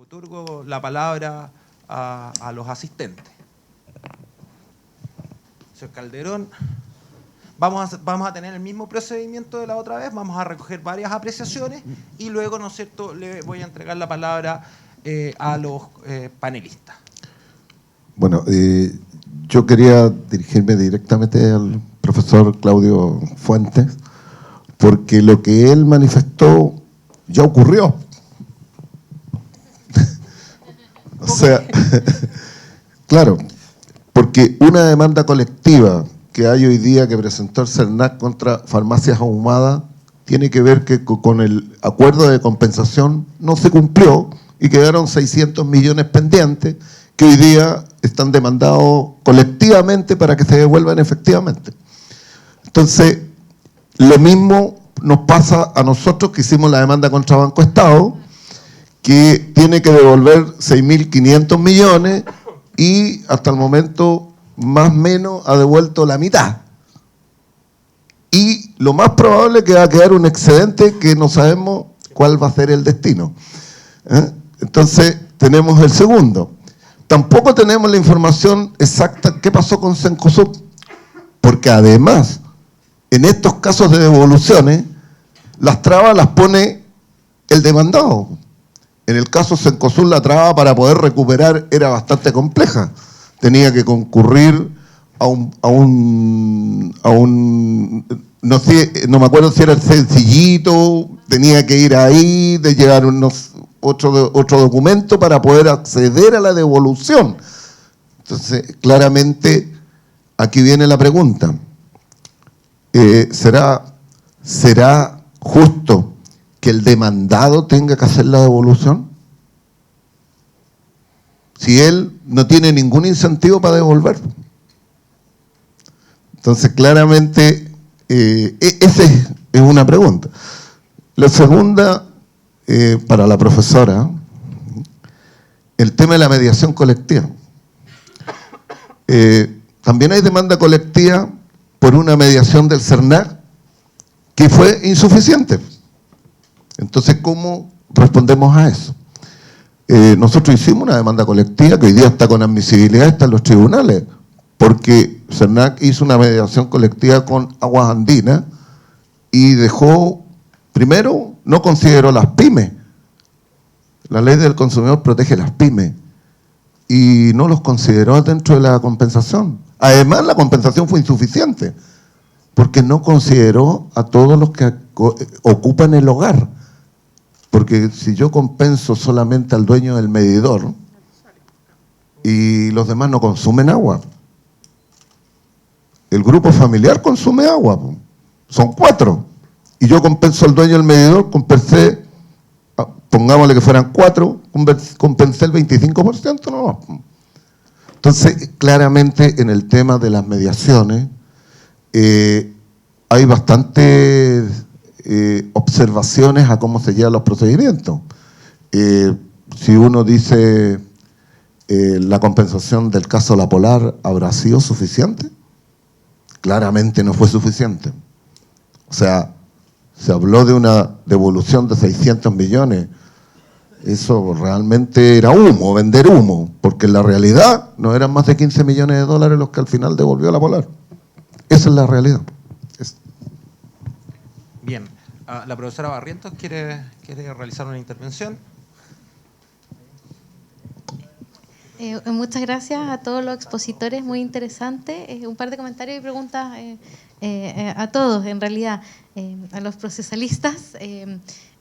otorgo la palabra a los asistentes. Señor Calderón, vamos a tener el mismo procedimiento de la otra vez, vamos a recoger varias apreciaciones y luego, ¿no es cierto?, le voy a entregar la palabra a los panelistas. Bueno, yo quería dirigirme directamente al profesor Claudio Fuentes, porque lo que él manifestó ya ocurrió. O sea, claro, porque una demanda colectiva que hay hoy día que presentó el CERNAC contra Farmacias Ahumadas tiene que ver que con el acuerdo de compensación no se cumplió y quedaron 600 millones pendientes que hoy día están demandados colectivamente para que se devuelvan efectivamente. Entonces, lo mismo nos pasa a nosotros que hicimos la demanda contra Banco Estado, que tiene que devolver 6.500 millones y hasta el momento más o menos ha devuelto la mitad. Y lo más probable es que va a quedar un excedente que no sabemos cuál va a ser el destino. Entonces, tenemos el segundo. Tampoco tenemos la información exacta qué pasó con Cencosud, porque además, en estos casos de devoluciones, las trabas las pone el demandado. En el caso Cencosud, la traba para poder recuperar era bastante compleja. Tenía que concurrir no sé, no me acuerdo si era el sencillito, tenía que ir ahí, de llevar otro documento para poder acceder a la devolución. Entonces, claramente, aquí viene la pregunta. ¿Será justo que el demandado tenga que hacer la devolución? Si él no tiene ningún incentivo para devolver. Entonces, claramente, esa es una pregunta. La segunda, para la profesora, el tema de la mediación colectiva. También hay demanda colectiva por una mediación del CERNAC que fue insuficiente. Entonces, ¿cómo respondemos a eso? Nosotros hicimos una demanda colectiva que hoy día está con admisibilidad, está en los tribunales, porque CERNAC hizo una mediación colectiva con Aguas Andinas y dejó, primero, no consideró las pymes. La ley del consumidor protege las pymes y no los consideró dentro de la compensación. Además, la compensación fue insuficiente porque no consideró a todos los que ocupan el hogar. Porque si yo compenso solamente al dueño del medidor y los demás no consumen agua, el grupo familiar consume agua, son 4, y yo compenso al dueño del medidor, compensé, pongámosle que fueran 4, compensé el 25%, no. Entonces, claramente en el tema de las mediaciones hay bastantes observaciones a cómo se llevan los procedimientos. Si uno dice la compensación del caso La Polar habrá sido suficiente, claramente no fue suficiente. O sea, se habló de una devolución de 600 millones. Eso realmente era humo, vender humo, porque en la realidad no eran más de 15 millones de dólares los que al final devolvió La Polar. Esa es la realidad. Bien, la profesora Barrientos quiere realizar una intervención. Muchas gracias a todos los expositores, muy interesante. Un par de comentarios y preguntas a todos, en realidad, a los procesalistas.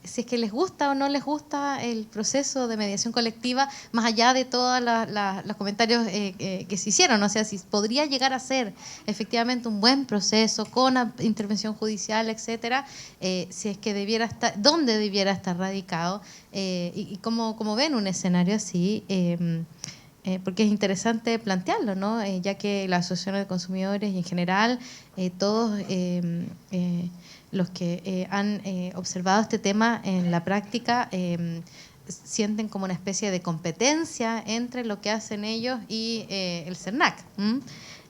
Si es que les gusta o no les gusta el proceso de mediación colectiva, más allá de todos los comentarios que se hicieron, o sea, si podría llegar a ser efectivamente un buen proceso con intervención judicial, etcétera, si es que debiera estar, dónde debiera estar radicado, y cómo ven un escenario así, porque es interesante plantearlo, ¿no? Ya que las asociaciones de consumidores y en general todos los que han observado este tema en la práctica sienten como una especie de competencia entre lo que hacen ellos y el CERNAC.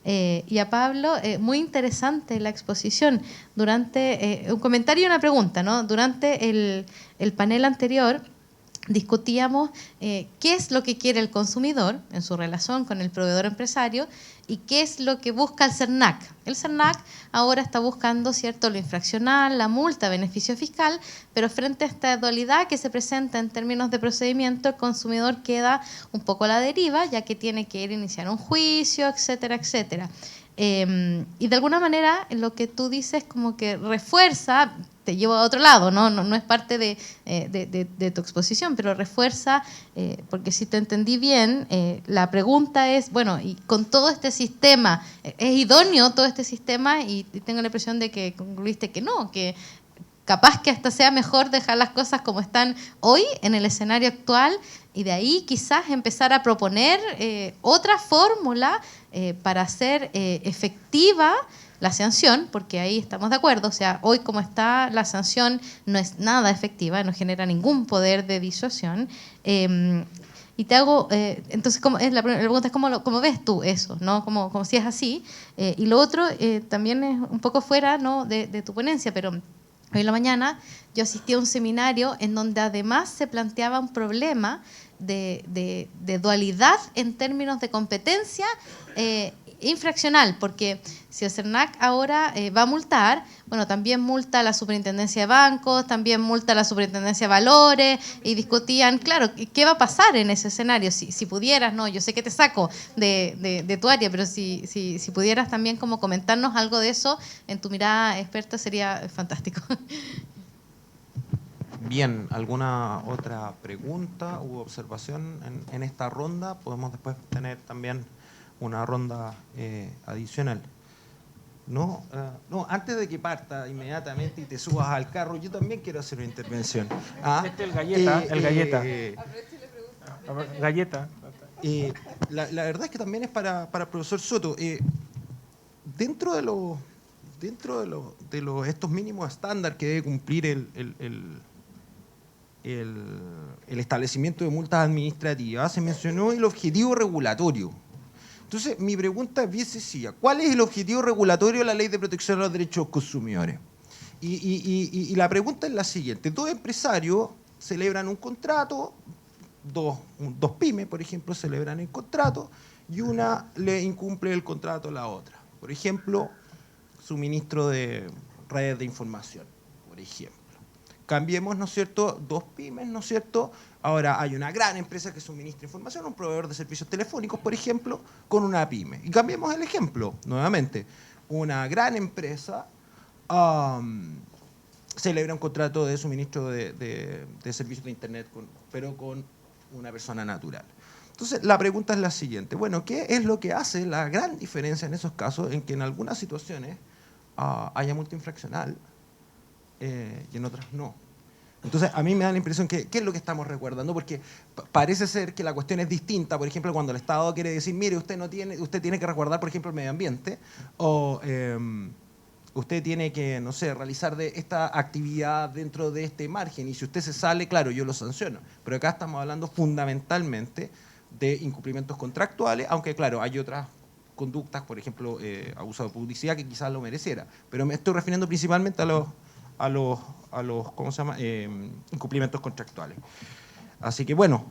Y a Pablo, muy interesante la exposición. Durante un comentario y una pregunta, ¿no? Durante el panel anterior discutíamos qué es lo que quiere el consumidor en su relación con el proveedor empresario y qué es lo que busca el CERNAC. El CERNAC ahora está buscando, ¿cierto?, lo infraccional, la multa, beneficio fiscal, pero frente a esta dualidad que se presenta en términos de procedimiento, el consumidor queda un poco a la deriva, ya que tiene que ir a iniciar un juicio, etcétera, etcétera. Y de alguna manera lo que tú dices como que refuerza, te lleva a otro lado, no es parte de tu exposición, pero refuerza, porque si te entendí bien, la pregunta es, bueno, y con todo este sistema, ¿es idóneo todo este sistema? Y tengo la impresión de que concluiste que no, que capaz que hasta sea mejor dejar las cosas como están hoy en el escenario actual y de ahí quizás empezar a proponer otra fórmula para hacer efectiva la sanción, porque ahí estamos de acuerdo, o sea, hoy como está la sanción no es nada efectiva, no genera ningún poder de disuasión. Y te hago, entonces, la pregunta es ¿cómo ves tú eso? ¿No? Como si es así. Y lo otro también es un poco fuera, ¿no?, de tu ponencia, pero hoy en la mañana yo asistí a un seminario en donde además se planteaba un problema de dualidad en términos de competencia infraccional, porque si el CERNAC ahora va a multar, bueno, también multa a la Superintendencia de Bancos, también multa a la Superintendencia de Valores, y discutían, claro, ¿qué va a pasar en ese escenario? Si pudieras, no, yo sé que te saco de tu área, pero si pudieras también como comentarnos algo de eso, en tu mirada experta sería fantástico. Bien, ¿alguna otra pregunta u observación en esta ronda? Podemos después tener también una ronda adicional. No, antes de que parta inmediatamente y te subas al carro, yo también quiero hacer una intervención. El galleta. Galleta. La verdad es que también es para el profesor Soto. Dentro de estos mínimos estándar que debe cumplir el establecimiento de multas administrativas, se mencionó el objetivo regulatorio. Entonces, mi pregunta es bien sencilla. ¿Cuál es el objetivo regulatorio de la Ley de Protección a los Derechos de los Consumidores? Y la pregunta es la siguiente. Dos empresarios celebran un contrato, dos pymes, por ejemplo, celebran el contrato y una le incumple el contrato a la otra. Por ejemplo, suministro de redes de información, por ejemplo. Cambiemos, ¿no es cierto?, dos pymes, ¿no es cierto? Ahora hay una gran empresa que suministra información, un proveedor de servicios telefónicos, por ejemplo, con una pyme. Y cambiemos el ejemplo, nuevamente. Una gran empresa celebra un contrato de suministro de servicios de Internet, pero con una persona natural. Entonces, la pregunta es la siguiente. Bueno, ¿qué es lo que hace la gran diferencia en esos casos en que en algunas situaciones haya multa infraccional y en otras no? Entonces, a mí me da la impresión que ¿qué es lo que estamos resguardando? Porque parece ser que la cuestión es distinta. Por ejemplo, cuando el Estado quiere decir, mire, usted tiene que resguardar, por ejemplo, el medio ambiente, o usted tiene que, no sé, realizar esta actividad dentro de este margen, y si usted se sale, claro, yo lo sanciono. Pero acá estamos hablando fundamentalmente de incumplimientos contractuales, aunque, claro, hay otras conductas, por ejemplo, abuso de publicidad, que quizás lo mereciera. Pero me estoy refiriendo principalmente a los ¿cómo se llama?, incumplimientos contractuales. Así que, bueno,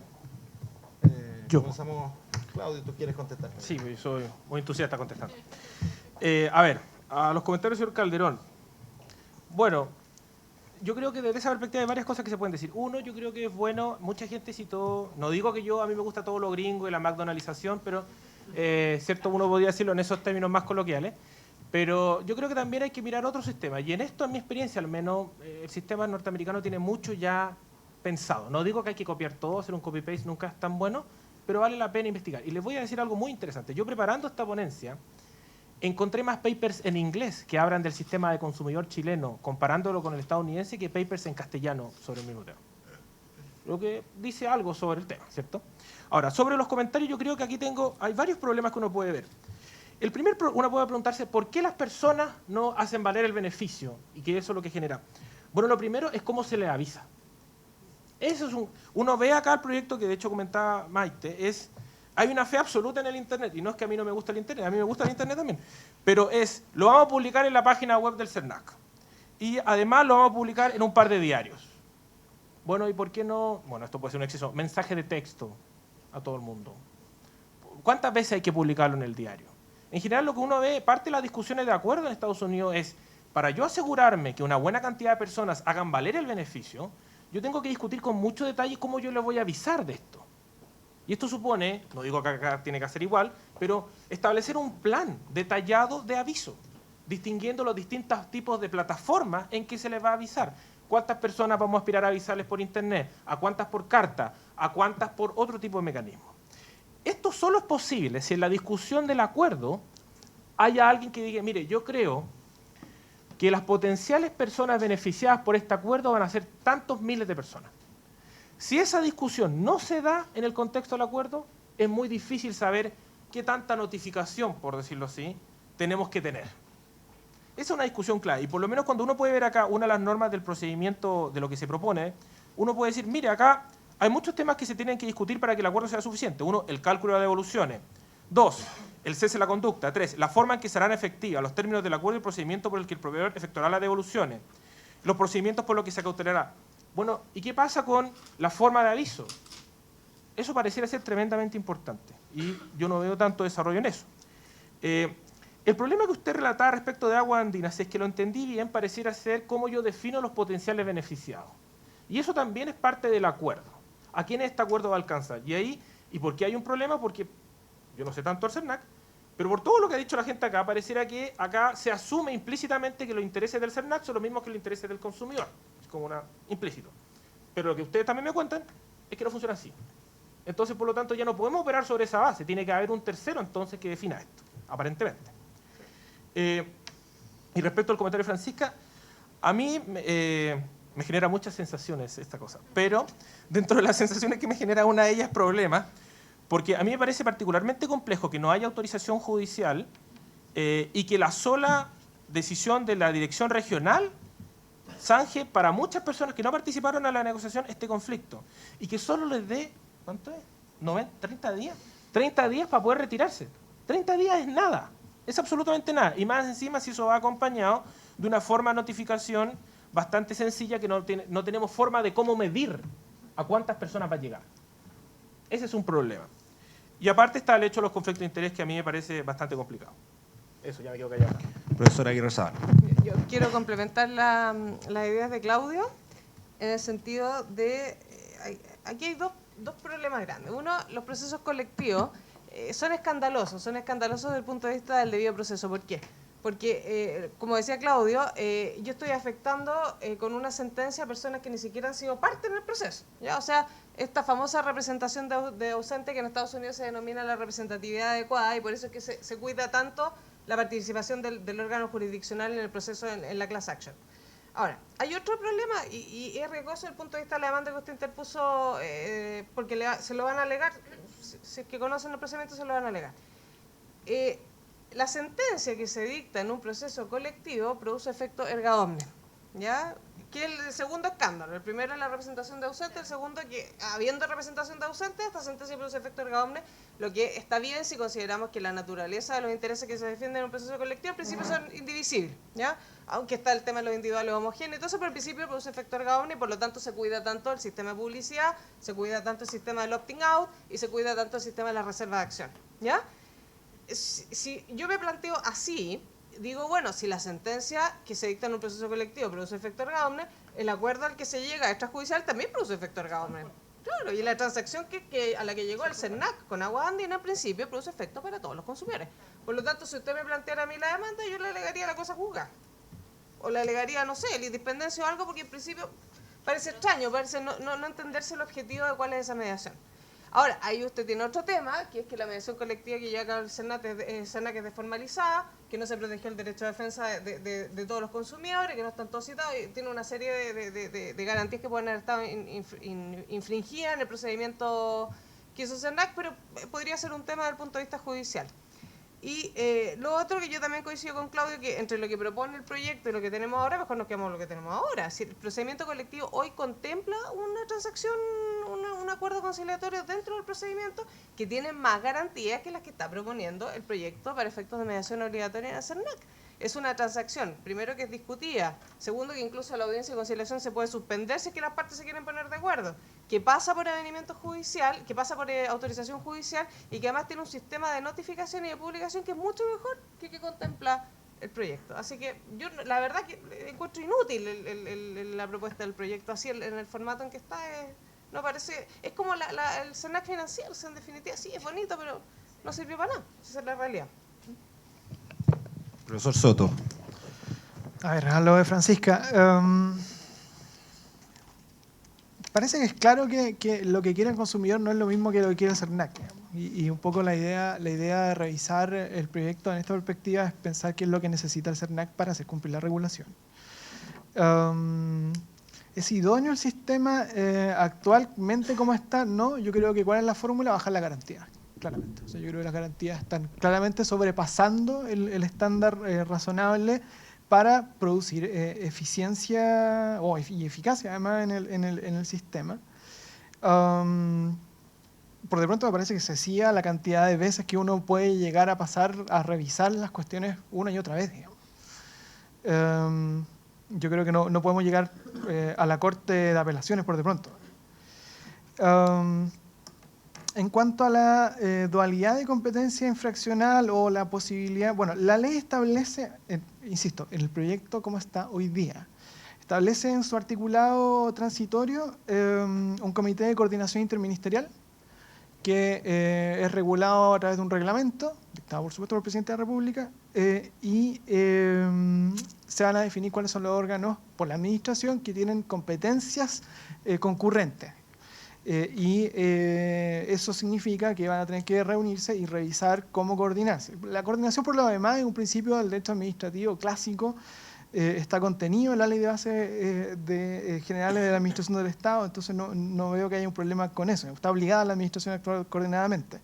comenzamos. Claudio, ¿tú quieres contestar? Sí, soy muy entusiasta contestando. A ver, a los comentarios del señor Calderón. Bueno, yo creo que desde esa perspectiva hay varias cosas que se pueden decir. Uno, yo creo que es bueno, mucha gente citó, no digo que a mí me gusta todo lo gringo y la McDonaldización, pero cierto, uno podría decirlo en esos términos más coloquiales. Pero yo creo que también hay que mirar otros sistemas. Y en esto, en mi experiencia al menos, el sistema norteamericano tiene mucho ya pensado. No digo que hay que copiar todo, hacer un copy-paste nunca es tan bueno, pero vale la pena investigar. Y les voy a decir algo muy interesante. Yo preparando esta ponencia, encontré más papers en inglés que hablan del sistema de consumidor chileno, comparándolo con el estadounidense, que papers en castellano sobre el mismo tema. Lo que dice algo sobre el tema, ¿cierto? Ahora, sobre los comentarios, yo creo que aquí hay varios problemas que uno puede ver. El primer, uno puede preguntarse por qué las personas no hacen valer el beneficio y que eso es lo que genera. Bueno, lo primero es cómo se les avisa. Eso es uno ve acá el proyecto que de hecho comentaba Maite, hay una fe absoluta en el Internet, y no es que a mí no me gusta el Internet, a mí me gusta el Internet también, pero lo vamos a publicar en la página web del CERNAC y además lo vamos a publicar en un par de diarios. Bueno, ¿y por qué no? Bueno, esto puede ser un exceso. Mensaje de texto a todo el mundo. ¿Cuántas veces hay que publicarlo en el diario? En general, lo que uno ve, parte de las discusiones de acuerdo en Estados Unidos es, para yo asegurarme que una buena cantidad de personas hagan valer el beneficio, yo tengo que discutir con mucho detalle cómo yo les voy a avisar de esto. Y esto supone, no digo que acá tiene que hacer igual, pero establecer un plan detallado de aviso, distinguiendo los distintos tipos de plataformas en que se les va a avisar. ¿Cuántas personas vamos a aspirar a avisarles por internet? ¿A cuántas por carta? ¿A cuántas por otro tipo de mecanismo? Esto solo es posible si en la discusión del acuerdo haya alguien que diga, mire, yo creo que las potenciales personas beneficiadas por este acuerdo van a ser tantos miles de personas. Si esa discusión no se da en el contexto del acuerdo, es muy difícil saber qué tanta notificación, por decirlo así, tenemos que tener. Esa es una discusión clave. Y por lo menos cuando uno puede ver acá una de las normas del procedimiento de lo que se propone, uno puede decir, mire, acá hay muchos temas que se tienen que discutir para que el acuerdo sea suficiente. Uno, el cálculo de las devoluciones. 2, el cese de la conducta. 3, la forma en que serán efectivas los términos del acuerdo y el procedimiento por el que el proveedor efectuará las devoluciones. Los procedimientos por los que se cautelará. Bueno, ¿y qué pasa con la forma de aviso? Eso pareciera ser tremendamente importante y yo no veo tanto desarrollo en eso. El problema que usted relataba respecto de Aguas Andinas, si es que lo entendí bien, pareciera ser cómo yo defino los potenciales beneficiados. Y eso también es parte del acuerdo. ¿A quién este acuerdo va a alcanzar? ¿Y por qué hay un problema? Porque yo no sé tanto el CERNAC, pero por todo lo que ha dicho la gente acá, pareciera que acá se asume implícitamente que los intereses del CERNAC son los mismos que los intereses del consumidor. Es como implícito. Pero lo que ustedes también me cuentan es que no funciona así. Entonces, por lo tanto, ya no podemos operar sobre esa base. Tiene que haber un tercero, entonces, que defina esto, aparentemente. Y respecto al comentario de Francisca, a mí me genera muchas sensaciones esta cosa. Pero dentro de las sensaciones que me genera una de ellas es problema, porque a mí me parece particularmente complejo que no haya autorización judicial y que la sola decisión de la dirección regional zanje para muchas personas que no participaron en la negociación este conflicto y que solo les dé, ¿cuánto es? 30 días. 30 días para poder retirarse. 30 días es nada, es absolutamente nada. Y más encima si eso va acompañado de una forma de notificación bastante sencilla que no tenemos forma de cómo medir a cuántas personas va a llegar. Ese es un problema. Y aparte está el hecho de los conflictos de interés que a mí me parece bastante complicado. Eso, ya me quedo callado. Profesora Aguirre Zavala. Yo quiero complementar las ideas de Claudio en el sentido de... aquí hay dos problemas grandes. Uno, los procesos colectivos son escandalosos desde el punto de vista del debido proceso. ¿Por qué? Porque, como decía Claudio, yo estoy afectando con una sentencia a personas que ni siquiera han sido parte en el proceso, ¿ya? O sea, esta famosa representación de ausente que en Estados Unidos se denomina la representatividad adecuada y por eso es que se cuida tanto la participación del órgano jurisdiccional en el proceso en la class action. Ahora, hay otro problema y es riesgoso desde el punto de vista de la demanda que usted interpuso porque se lo van a alegar, si es que conocen el procedimiento se lo van a alegar. La sentencia que se dicta en un proceso colectivo produce efecto erga omnes, ¿ya? Que es el segundo escándalo. El primero es la representación de ausente, el segundo que, habiendo representación de ausente, esta sentencia produce efecto erga omnes, lo que está bien si consideramos que la naturaleza de los intereses que se defienden en un proceso colectivo, al principio son indivisibles, ¿ya? Aunque está el tema de los individuales homogéneos, entonces por el principio produce efecto erga omnes y por lo tanto se cuida tanto el sistema de publicidad, se cuida tanto el sistema del opting out y se cuida tanto el sistema de la reserva de acción, ¿ya? Si yo me planteo así, digo, bueno, si la sentencia que se dicta en un proceso colectivo produce efecto erga omnes, el acuerdo al que se llega extrajudicial también produce efecto erga omnes. Claro, y la transacción a la que llegó el CERNAC con Aguas Andinas en principio produce efecto para todos los consumidores. Por lo tanto, si usted me planteara a mí la demanda, yo le alegaría la cosa juzgada. O le alegaría, no sé, la independencia o algo, porque en principio parece extraño, parece no entenderse el objetivo de cuál es esa mediación. Ahora, ahí usted tiene otro tema, que es que la mediación colectiva que llega al CERNAC es desformalizada, que no se protegió el derecho de defensa de todos los consumidores, que no están todos citados, y tiene una serie de garantías que pueden haber estado infringidas en el procedimiento que hizo CERNAC, pero podría ser un tema desde el punto de vista judicial. Y lo otro que yo también coincido con Claudio, que entre lo que propone el proyecto y lo que tenemos ahora, mejor nos quedamos con lo que tenemos ahora. Si el procedimiento colectivo hoy contempla una transacción, un acuerdo conciliatorio dentro del procedimiento que tiene más garantías que las que está proponiendo el proyecto para efectos de mediación obligatoria en el CERNAC. es una transacción, primero que es discutida, segundo que incluso la audiencia de conciliación se puede suspender si es que las partes se quieren poner de acuerdo, que pasa por avenimiento judicial, que pasa por autorización judicial y que además tiene un sistema de notificación y de publicación que es mucho mejor que contempla el proyecto. Así que yo la verdad que encuentro inútil la propuesta del proyecto, así en el formato en que está, no parece, es como el CERNAC financiero, en definitiva sí, es bonito, pero no sirvió para nada, esa es la realidad. Profesor Soto. A ver, a lo de Francisca. Parece que es claro que lo que quiere el consumidor no es lo mismo que lo que quiere el CERNAC. Y un poco la idea de revisar el proyecto en esta perspectiva es pensar qué es lo que necesita el CERNAC para hacer cumplir la regulación. ¿Es idóneo el sistema actualmente como está? No, yo creo que ¿cuál es la fórmula? Bajar la garantía, claramente. O sea, yo creo que las garantías están claramente sobrepasando el estándar razonable para producir eficiencia y eficacia además en el sistema. Por de pronto me parece que se hacía la cantidad de veces que uno puede llegar a pasar a revisar las cuestiones una y otra vez, digamos. Yo creo que no podemos llegar a la Corte de Apelaciones por de pronto. En cuanto a la dualidad de competencia infraccional o la posibilidad, bueno, la ley establece, insisto, en el proyecto como está hoy día, establece en su articulado transitorio un comité de coordinación interministerial que es regulado a través de un reglamento, dictado por supuesto por el presidente de la República, y se van a definir cuáles son los órganos por la administración que tienen competencias concurrentes. Eso significa que van a tener que reunirse y revisar cómo coordinarse. La coordinación, por lo demás, es un principio del derecho administrativo clásico, está contenido en la ley de base generales de la administración del Estado, entonces no veo que haya un problema con eso. Está obligada la administración a actuar coordinadamente.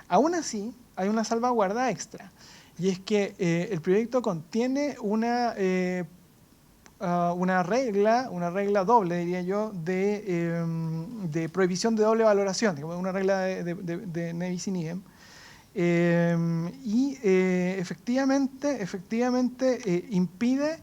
Aún así, hay una salvaguarda extra, y es que el proyecto contiene una regla doble, diría yo, de prohibición de doble valoración, digamos, una regla de ne bis in idem. Efectivamente impide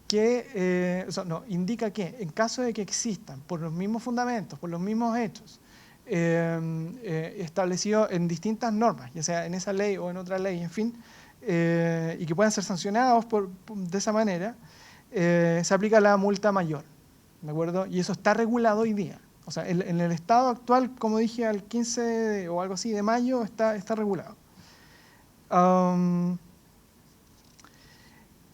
que, indica que en caso de que existan, por los mismos fundamentos, por los mismos hechos, establecidos en distintas normas, ya sea en esa ley o en otra ley, en fin, y que puedan ser sancionados de esa manera, se aplica la multa mayor, ¿de acuerdo? Y eso está regulado hoy día. O sea, en el estado actual, como dije, al 15 o algo así de mayo, está regulado.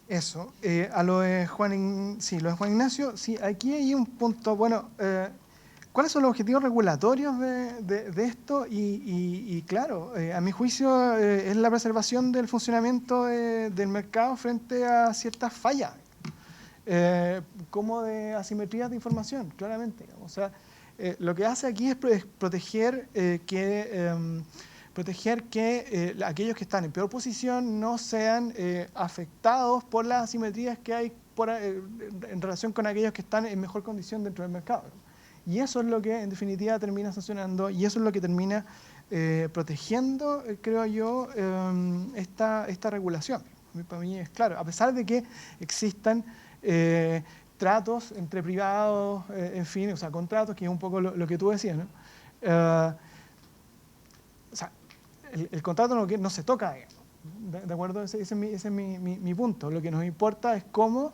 Eso. A lo de Juan Ignacio, sí, aquí hay un punto, bueno, ¿cuáles son los objetivos regulatorios de esto? Y claro, a mi juicio es la preservación del funcionamiento del mercado frente a ciertas fallas, como de asimetrías de información, claramente. O sea, lo que hace aquí es proteger que aquellos que están en peor posición no sean afectados por las asimetrías que hay en relación con aquellos que están en mejor condición dentro del mercado. Y eso es lo que en definitiva termina sancionando, y eso es lo que termina protegiendo, creo yo, esta regulación. Para mí es claro, a pesar de que existan tratos entre privados, en fin, o sea, contratos, que es un poco lo que tú decías, ¿no? O sea, el contrato no se toca, ¿de acuerdo? Ese es mi punto. Lo que nos importa es cómo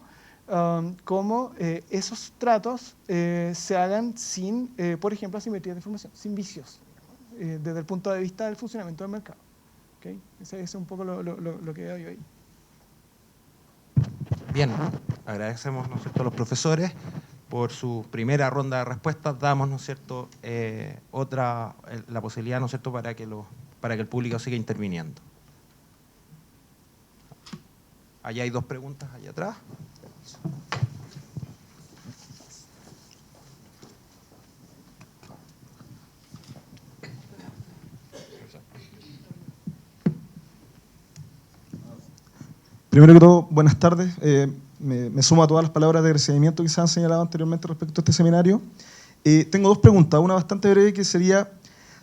esos tratos se hagan sin, por ejemplo, asimetría de información, sin vicios, desde el punto de vista del funcionamiento del mercado. ¿Okay? Ese es un poco lo que veo yo ahí. Bien, agradecemos, ¿no es cierto?, a los profesores por su primera ronda de respuestas. Damos, ¿no es cierto?, la posibilidad, ¿no es cierto?, para que el público siga interviniendo. Allá hay dos preguntas, allá atrás. Primero que todo, buenas tardes. Me sumo a todas las palabras de agradecimiento que se han señalado anteriormente respecto a este seminario. Tengo dos preguntas, una bastante breve que sería,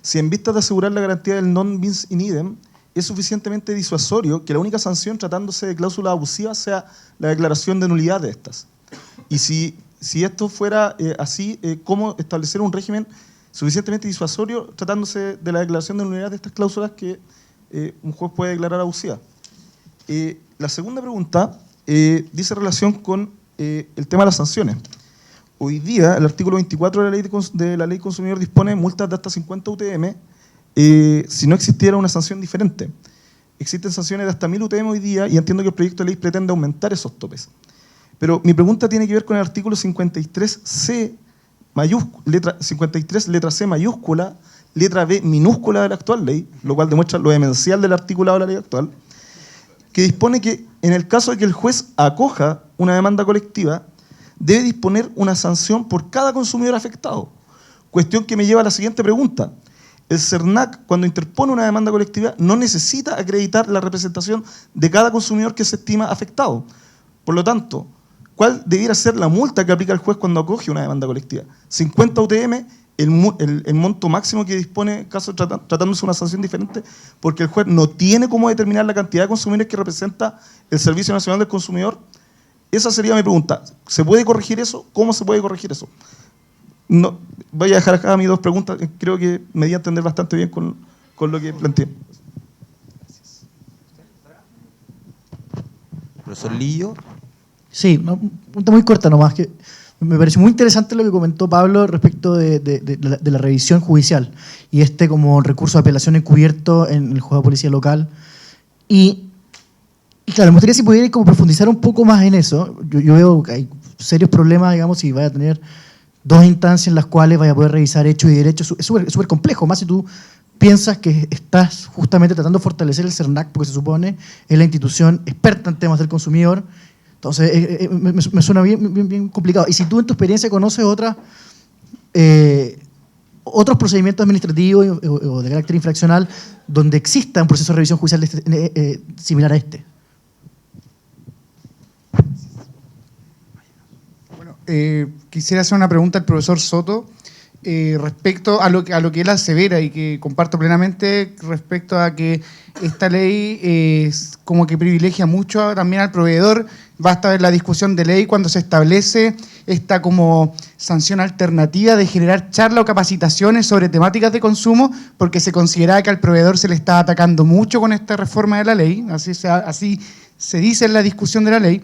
si en vistas de asegurar la garantía del non bis in idem, es suficientemente disuasorio que la única sanción tratándose de cláusulas abusivas sea la declaración de nulidad de estas. Y si esto fuera así, ¿cómo establecer un régimen suficientemente disuasorio tratándose de la declaración de nulidad de estas cláusulas que un juez puede declarar abusivas? La segunda pregunta dice relación con el tema de las sanciones. Hoy día, el artículo 24 de la ley consumidor dispone de multas de hasta 50 UTM si no existiera una sanción diferente. Existen sanciones de hasta 1000 UTM hoy día y entiendo que el proyecto de ley pretende aumentar esos topes. Pero mi pregunta tiene que ver con el artículo 53C, 53 letra C mayúscula, letra B minúscula de la actual ley, lo cual demuestra lo demencial del articulado de la ley actual, que dispone que en el caso de que el juez acoja una demanda colectiva, debe disponer una sanción por cada consumidor afectado. Cuestión que me lleva a la siguiente pregunta. El CERNAC, cuando interpone una demanda colectiva, no necesita acreditar la representación de cada consumidor que se estima afectado. Por lo tanto, ¿cuál debiera ser la multa que aplica el juez cuando acoge una demanda colectiva? 50 UTM, el monto máximo que dispone, caso tratándose de una sanción diferente, porque el juez no tiene cómo determinar la cantidad de consumidores que representa el Servicio Nacional del Consumidor. Esa sería mi pregunta. ¿Se puede corregir eso? ¿Cómo se puede corregir eso? No, voy a dejar acá mis dos preguntas. Creo que me di a entender bastante bien con lo que planteé. Profesor Lillo. Sí, una pregunta muy corta nomás, que me pareció muy interesante lo que comentó Pablo respecto de la revisión judicial y como recurso de apelación encubierto en el juzgado de policía local. Y claro, me gustaría si pudiera como profundizar un poco más en eso. Yo veo que hay serios problemas, digamos, si vaya a tener dos instancias en las cuales vaya a poder revisar hechos y derechos. Es súper complejo, más si tú piensas que estás justamente tratando de fortalecer el CERNAC, porque se supone es la institución experta en temas del consumidor. Entonces, me suena bien complicado. Y si tú en tu experiencia conoces otros procedimientos administrativos o de carácter infraccional donde exista un proceso de revisión judicial similar a este. Bueno, quisiera hacer una pregunta al profesor Soto respecto a lo que él asevera y que comparto plenamente respecto a que esta ley como que privilegia mucho también al proveedor. Basta ver la discusión de ley cuando se establece esta como sanción alternativa de generar charlas o capacitaciones sobre temáticas de consumo, porque se consideraba que al proveedor se le estaba atacando mucho con esta reforma de la ley, así se dice en la discusión de la ley.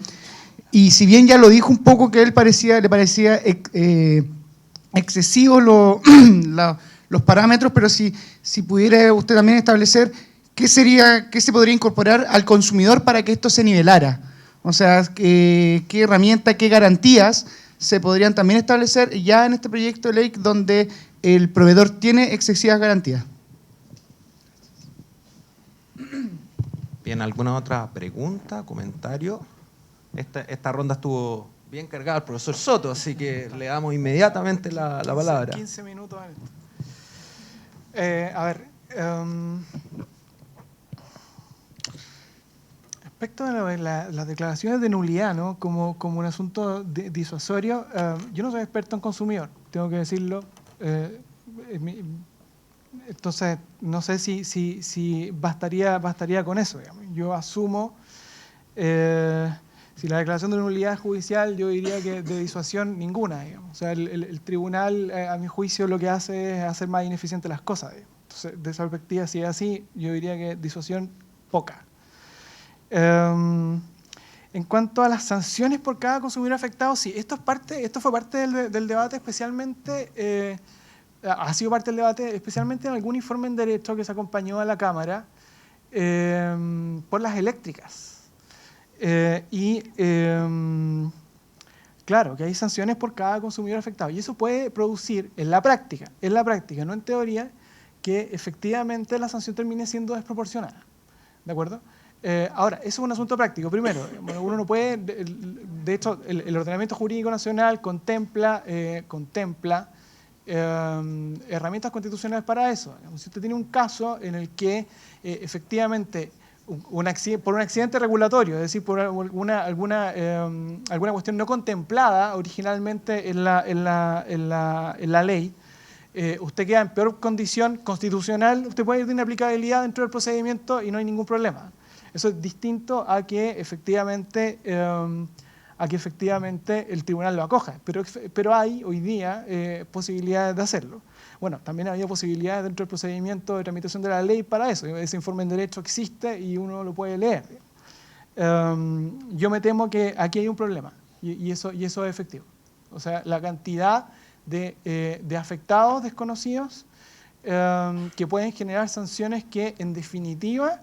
Y si bien ya lo dijo un poco que él le parecía excesivos los parámetros, pero si pudiera usted también establecer qué se podría incorporar al consumidor para que esto se nivelara. O sea, qué herramientas, qué garantías se podrían también establecer ya en este proyecto de ley donde el proveedor tiene excesivas garantías. Bien, ¿alguna otra pregunta, comentario? Esta ronda estuvo bien cargada al profesor Soto, así que le damos inmediatamente la palabra. 15 minutos. A ver, respecto de las declaraciones de nulidad, ¿no? como un asunto disuasorio, yo no soy experto en consumidor, tengo que decirlo. Entonces, no sé si bastaría con eso. Digamos. Yo asumo, si la declaración de nulidad judicial, yo diría que de disuasión ninguna. Digamos. O sea, el tribunal, a mi juicio, lo que hace es hacer más ineficientes las cosas. Digamos. Entonces, de esa perspectiva, si es así, yo diría que disuasión poca. En cuanto a las sanciones por cada consumidor afectado, sí, esto fue parte del debate, especialmente, ha sido parte del debate, especialmente en algún informe en derecho que se acompañó a la Cámara por las eléctricas. Claro, que hay sanciones por cada consumidor afectado, y eso puede producir en la práctica, no en teoría, que efectivamente la sanción termine siendo desproporcionada. ¿De acuerdo? Ahora, eso es un asunto práctico. Primero, uno no puede, de hecho, el ordenamiento jurídico nacional contempla herramientas constitucionales para eso. Si usted tiene un caso en el que efectivamente por un accidente regulatorio, es decir, por alguna cuestión no contemplada originalmente en la ley, usted queda en peor condición constitucional, usted puede ir de inaplicabilidad dentro del procedimiento y no hay ningún problema. Eso es distinto a que efectivamente el tribunal lo acoja, pero hay hoy día posibilidades de hacerlo. Bueno, también había posibilidades dentro del procedimiento de tramitación de la ley para eso. Ese informe en derecho existe y uno lo puede leer. Yo me temo que aquí hay un problema y eso es efectivo. O sea, la cantidad de afectados desconocidos que pueden generar sanciones que, en definitiva,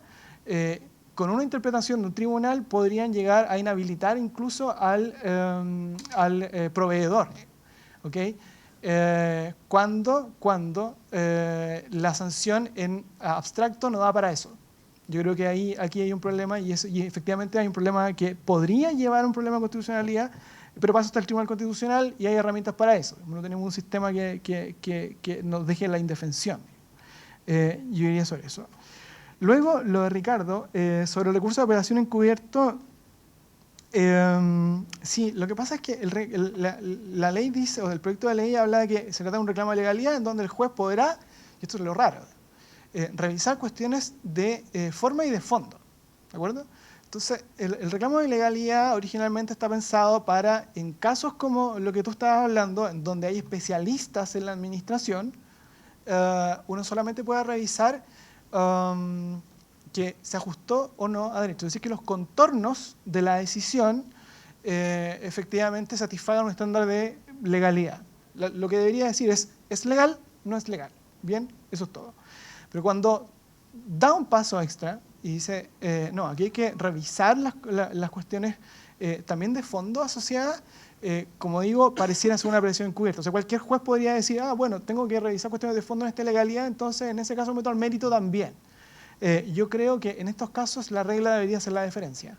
con una interpretación de un tribunal podrían llegar a inhabilitar incluso al proveedor. ¿Okay? Cuando la sanción en abstracto no da para eso. Yo creo que aquí hay un problema y efectivamente hay un problema que podría llevar a un problema de constitucionalidad, pero para eso está el Tribunal Constitucional y hay herramientas para eso. No tenemos un sistema que nos deje en la indefensión. Yo diría sobre eso. Luego, lo de Ricardo, sobre el recurso de apelación encubierto, sí, lo que pasa es que la ley dice, o el proyecto de ley habla de que se trata de un reclamo de legalidad en donde el juez podrá, y esto es lo raro, revisar cuestiones de forma y de fondo, ¿de acuerdo? Entonces, el reclamo de legalidad originalmente está pensado para, en casos como lo que tú estabas hablando, en donde hay especialistas en la administración, uno solamente puede revisar que se ajustó o no a derecho. Es decir, que los contornos de la decisión efectivamente satisfagan un estándar de legalidad. Lo que debería decir ¿es legal? No es legal. Bien, eso es todo. Pero cuando da un paso extra y dice, no, aquí hay que revisar las cuestiones también de fondo asociadas, como digo, pareciera ser una apelación encubierta. O sea, cualquier juez podría decir, bueno, tengo que revisar cuestiones de fondo en esta legalidad, entonces en ese caso meto al mérito también. Yo creo que en estos casos la regla debería ser la deferencia.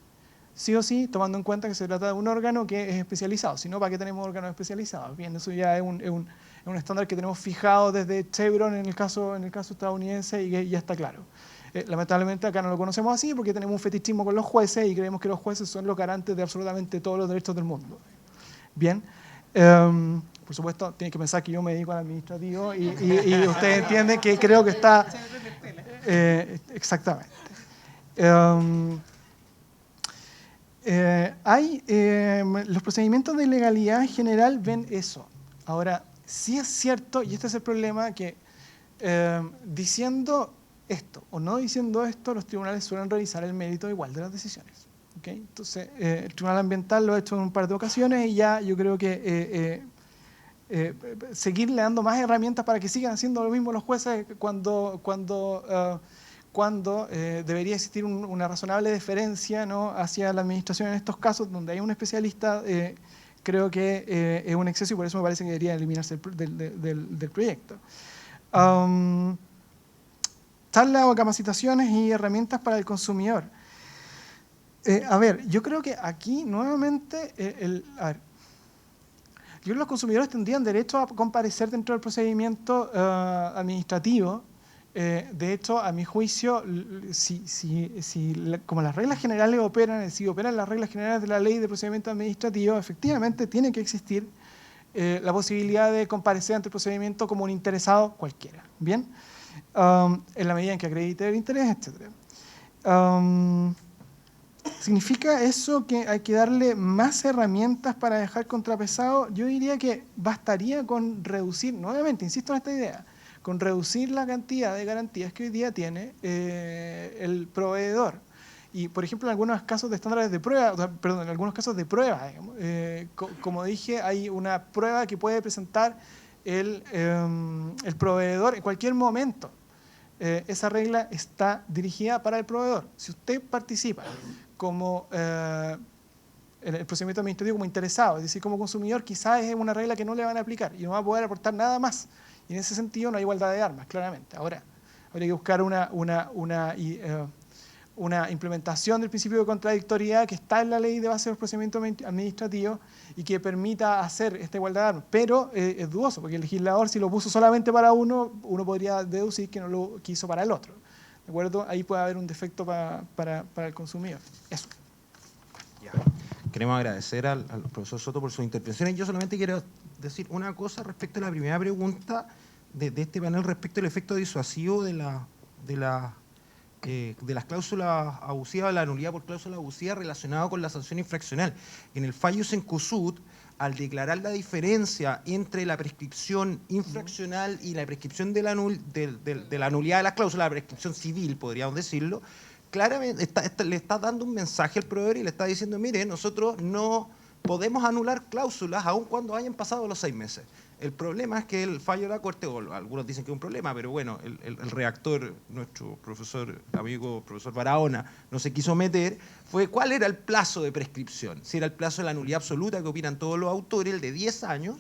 Sí o sí, tomando en cuenta que se trata de un órgano que es especializado. Si no, ¿para qué tenemos órganos especializados? Bien, eso ya es un estándar que tenemos fijado desde Chevron en el caso estadounidense y que ya está claro. Lamentablemente acá no lo conocemos así porque tenemos un fetichismo con los jueces y creemos que los jueces son los garantes de absolutamente todos los derechos del mundo. Bien, por supuesto, tienen que pensar que yo me dedico al administrativo y ustedes entienden que creo que está... exactamente. Los procedimientos de legalidad en general ven eso. Ahora, sí es cierto, y este es el problema, que diciendo esto o no diciendo esto, los tribunales suelen revisar el mérito igual de las decisiones. ¿Okay? Entonces, el Tribunal Ambiental lo ha hecho en un par de ocasiones y ya yo creo que seguirle dando más herramientas para que sigan haciendo lo mismo los jueces cuando debería existir una razonable deferencia, ¿no?, hacia la administración en estos casos donde hay un especialista, creo que es un exceso y por eso me parece que debería eliminarse del proyecto. Charlas o capacitaciones y herramientas para el consumidor. A ver, yo creo que aquí nuevamente, yo creo que los consumidores tendrían derecho a comparecer dentro del procedimiento administrativo. De hecho, a mi juicio, como las reglas generales operan, si operan las reglas generales de la ley de procedimiento administrativo, efectivamente tiene que existir la posibilidad de comparecer ante el procedimiento como un interesado cualquiera. ¿Bien? En la medida en que acredite el interés, etc. ¿Significa eso que hay que darle más herramientas para dejar contrapesado? Yo diría que bastaría con reducir, nuevamente, insisto en esta idea, con reducir la cantidad de garantías que hoy día tiene el proveedor. Y, por ejemplo, en algunos casos de estándares de prueba, en algunos casos de prueba, digamos, como dije, hay una prueba que puede presentar el proveedor en cualquier momento. Esa regla está dirigida para el proveedor. Si usted participa como en el procedimiento administrativo como interesado, es decir, como consumidor, quizás es una regla que no le van a aplicar y no va a poder aportar nada más. Y en ese sentido no hay igualdad de armas, claramente. Ahora, habría que buscar una implementación del principio de contradictoriedad que está en la ley de base de los procedimientos administrativos y que permita hacer esta igualdad de armas. Pero es dudoso, porque el legislador, si lo puso solamente para uno podría deducir que no lo quiso para el otro. ¿De acuerdo? Ahí puede haber un defecto para el consumidor. Eso. Ya. Queremos agradecer al profesor Soto por sus intervenciones. Yo solamente quiero decir una cosa respecto a la primera pregunta de este panel respecto al efecto disuasivo de las cláusulas abusivas, de la nulidad por cláusula abusiva relacionado con la sanción infraccional. En el fallo Cencosud, al declarar la diferencia entre la prescripción infraccional y la prescripción de la nulidad de las cláusulas, la prescripción civil, podríamos decirlo, claramente le está dando un mensaje al proveedor y le está diciendo, mire, nosotros no podemos anular cláusulas aun cuando hayan pasado los 6 meses. El problema es que el fallo de la Corte, o algunos dicen que es un problema, pero bueno, el redactor, nuestro amigo profesor Barahona, no se quiso meter, fue cuál era el plazo de prescripción. Si era el plazo de la nulidad absoluta que opinan todos los autores, el de 10 años,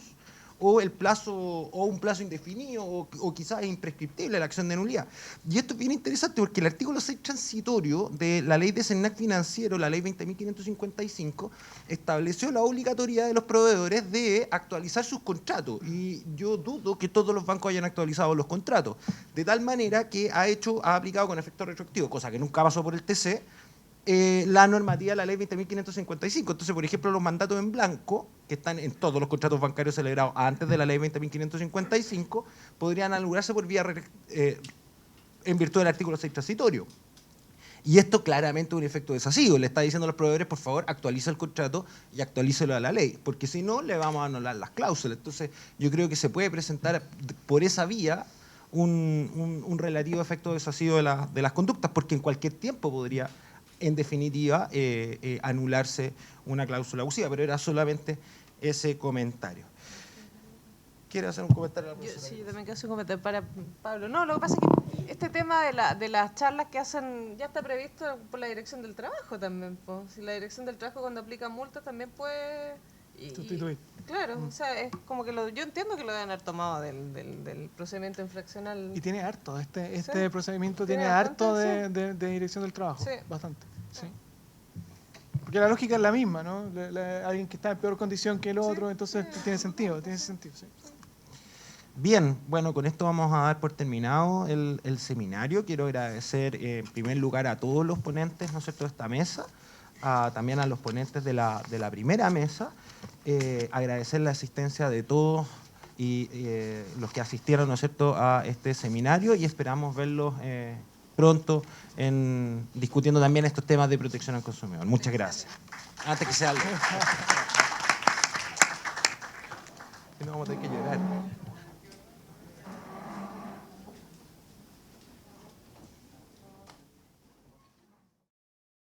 o el plazo, o un plazo indefinido, o quizás imprescriptible la acción de nulidad. Y esto es bien interesante porque el artículo 6 transitorio de la ley de SENAC financiero, la ley 20.555, estableció la obligatoriedad de los proveedores de actualizar sus contratos. Y yo dudo que todos los bancos hayan actualizado los contratos. De tal manera que ha aplicado con efecto retroactivo, cosa que nunca pasó por el TC, la normativa de la ley 20.555. Entonces, por ejemplo, los mandatos en blanco, que están en todos los contratos bancarios celebrados antes de la ley 20.555, podrían anularse por vía en virtud del artículo 6 transitorio. Y esto claramente es un efecto desasivo. Le está diciendo a los proveedores, por favor, actualiza el contrato y actualícelo a la ley, porque si no, le vamos a anular las cláusulas. Entonces, yo creo que se puede presentar por esa vía un relativo efecto desasivo de las conductas, porque en cualquier tiempo podría, en definitiva, anularse una cláusula abusiva, pero era solamente ese comentario. ¿Quiere hacer un comentario a la profesora? Sí, yo también quiero hacer un comentario para Pablo. No, lo que pasa es que este tema de las charlas que hacen ya está previsto por la Dirección del Trabajo también. Po. Si la Dirección del Trabajo cuando aplica multas también puede... Sustituir. Claro, o sea, es como que yo entiendo que lo deben haber tomado del procedimiento infraccional. Y tiene harto, este Sí. procedimiento Tiene tiene harto bastante, de Dirección del Trabajo, Sí. bastante. Sí. Porque la lógica es la misma, ¿no? Alguien que está en peor condición que el otro, entonces tiene sentido, sí. Bien, bueno, con esto vamos a dar por terminado el seminario. Quiero agradecer en primer lugar a todos los ponentes, ¿no es cierto?, de esta mesa, también a los ponentes de la primera mesa, agradecer la asistencia de todos y los que asistieron, ¿no es cierto?, a este seminario, y esperamos verlos pronto discutiendo también estos temas de protección al consumidor. Muchas gracias. Antes que sea algo. Si no, vamos a tener que llorar.